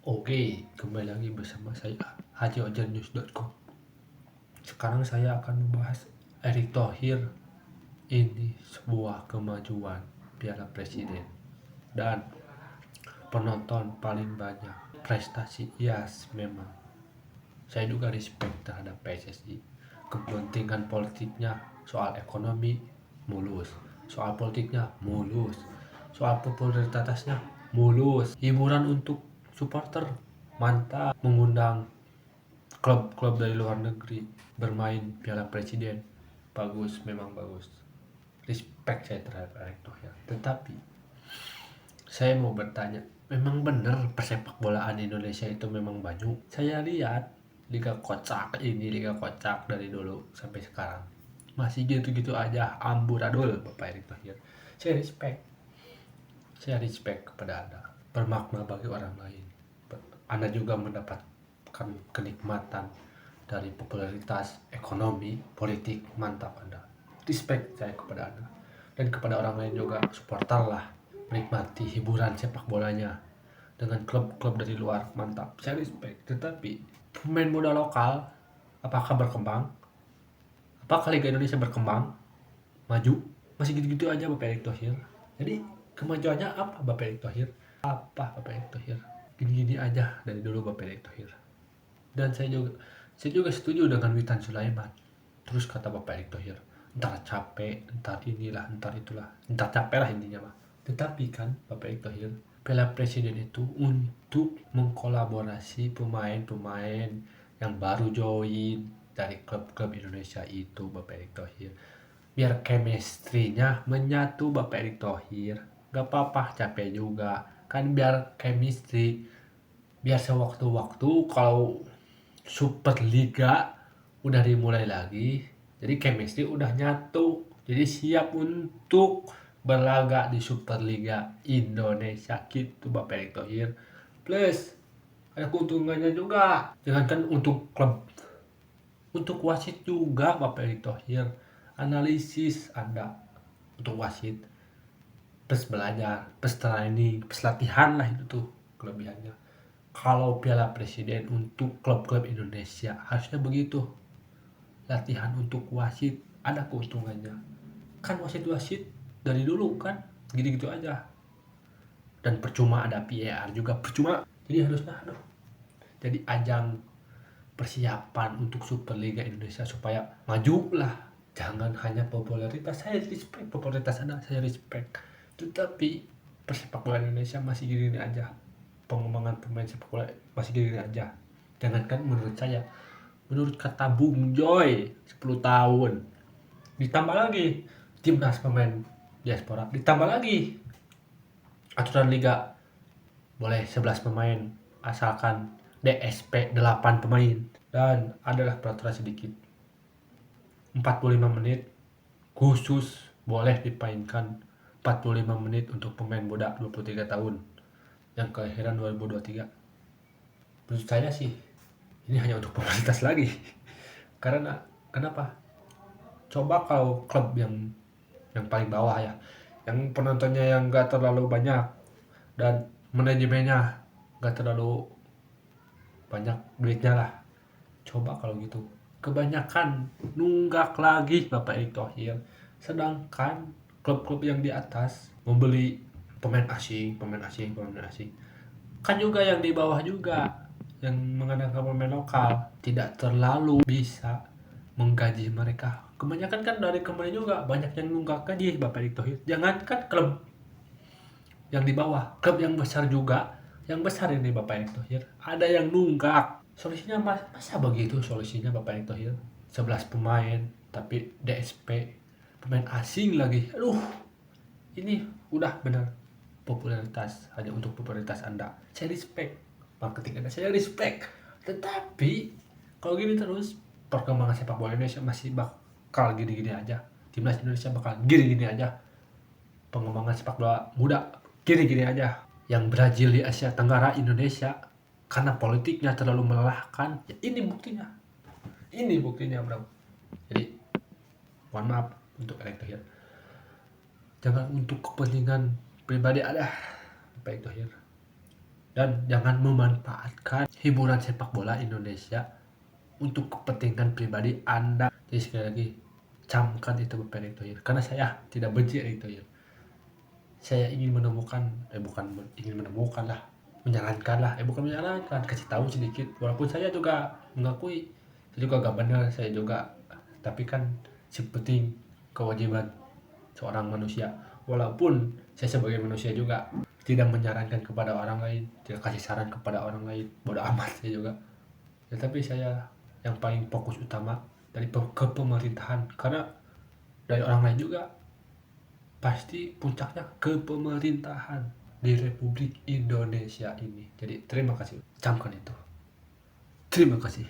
Oke, kembali lagi bersama saya hajiojannews.com. Sekarang saya akan membahas Erick Thohir. Ini sebuah kemajuan Piala Presiden dan penonton paling banyak. Prestasi, yes, memang. Saya juga respect terhadap PSSI. Kepentingan politiknya, soal ekonomi mulus, soal politiknya mulus, soal popularitasnya mulus. Hiburan untuk supporter mantap, mengundang klub-klub dari luar negeri bermain Piala Presiden. Bagus, memang bagus. Respect saya terhadap Erick Thohir. Tetapi saya mau bertanya, memang benar persepak bolaan Indonesia itu memang banyak? Saya lihat liga kocak ini, liga kocak dari dulu sampai sekarang masih gitu-gitu aja, amburadul Bapak Erick Thohir. Saya respect, saya respect kepada Anda, bermakna bagi orang lain. Anda juga mendapatkan kenikmatan dari popularitas ekonomi, politik, mantap Anda. Respect saya kepada Anda. Dan kepada orang lain juga, supporterlah, menikmati hiburan sepak bolanya dengan klub-klub dari luar, mantap. Saya respect. Tetapi pemain muda lokal, apakah berkembang? Apakah Liga Indonesia berkembang? Maju? Masih gitu-gitu aja Bapak Erick Thohir. Jadi kemajuannya apa Bapak Erick Thohir? Apa Bapak Erick Thohir? Gini-gini aja dari dulu Bapak Erick Thohir. Dan saya juga setuju dengan Witan Sulaiman. Terus kata Bapak Erick Thohir, entar capek, entar inilah, entar itulah, entar capek lah intinya mah. Tetapi kan Bapak Erick Thohir, Piala Presiden itu untuk mengkolaborasi pemain-pemain yang baru join dari klub-klub Indonesia itu Bapak Erick Thohir. Biar chemistry-nya menyatu Bapak Erick Thohir. Gak apa-apa capek juga. Kan biar chemistry, biar sewaktu-waktu kalau Super Liga udah dimulai lagi, jadi chemistry udah nyatu, jadi siap untuk berlaga di Super Liga Indonesia gitu Bapak Erick Thohir. Plus ada keuntungannya juga, jangankan untuk klub, untuk wasit juga Bapak Erick Thohir. Analisis Anda untuk wasit, plus belajar, plus training, plus latihan lah, itu tuh kelebihannya. Kalau Piala Presiden untuk klub-klub Indonesia harusnya begitu. Latihan untuk wasit ada keuntungannya. Kan wasit-wasit dari dulu kan gitu-gitu aja. Dan percuma ada VAR juga percuma. Jadi harusnya jadi ajang persiapan untuk Super Liga Indonesia supaya maju lah. Jangan hanya popularitas. Saya respect popularitas Anda, saya respect. Tetapi persepak bola Indonesia masih gini aja. Pengembangan pemain sepak bola masih gini aja. Jangankan menurut saya, menurut kata Bung Joy 10 tahun. Ditambah lagi timnas pemain diaspora, ditambah lagi aturan liga boleh 11 pemain asalkan DSP 8 pemain, dan adalah peraturan sedikit 45 menit khusus boleh dipainkan, 45 menit untuk pemain muda 23 tahun yang kelahiran 2023. Menurut saya sih ini hanya untuk formalitas lagi. Karena kenapa? Coba kalau klub yang paling bawah ya, yang penontonnya yang gak terlalu banyak dan manajemennya gak terlalu banyak duitnya lah. Coba kalau gitu, kebanyakan nunggak lagi Bapak Erick Thohir. Sedangkan klub-klub yang di atas membeli pemain asing, pemain asing, pemain asing. Kan juga yang di bawah juga yang mengandalkan pemain lokal tidak terlalu bisa menggaji mereka. Kebanyakan kan dari kemarin juga banyak yang nunggak gaji Bapak Erick Thohir. Jangankan klub yang di bawah, klub yang besar juga, yang besar ini Bapak Erick Thohir, ada yang nunggak. Solusinya masa begitu solusinya Bapak Erick Thohir? 11 pemain tapi DSP pemain asing lagi. Aduh, ini udah benar popularitas, hanya untuk popularitas Anda. Saya respect marketing Anda, saya respect. Tetapi kalau gini terus, perkembangan sepak bola Indonesia masih bakal gini-gini aja. Timnas Indonesia bakal gini-gini aja. Pengembangan sepak bola muda gini-gini aja. Yang Brazil di Asia Tenggara, Indonesia karena politiknya terlalu melelahkan. Ya, ini buktinya. Ini buktinya, bro. Jadi, mohon maaf untuk Erick Thohir. Jangan untuk kepentingan pribadi ada Bapak Erick Thohir. dan jangan memanfaatkan hiburan sepak bola Indonesia untuk kepentingan pribadi Anda. Jadi sekali lagi, camkan itu Bapak Erick Thohir, karena saya tidak benci Erick Thohir. Saya ingin menemukan, ingin menemukan lah, menyarankan lah, bukan menyarankan, kasih tahu sedikit. Walaupun saya juga mengakui, saya juga gak benar, saya juga, tapi kan sepenting kewajiban seorang manusia. Walaupun saya sebagai manusia juga tidak menyarankan kepada orang lain, tidak kasih saran kepada orang lain, bodoh amat saya juga. Ya, tapi saya yang paling fokus utama dari kepemerintahan, karena dari orang lain juga pasti puncaknya ke pemerintahan di Republik Indonesia ini. Jadi terima kasih, camkan itu. Terima kasih.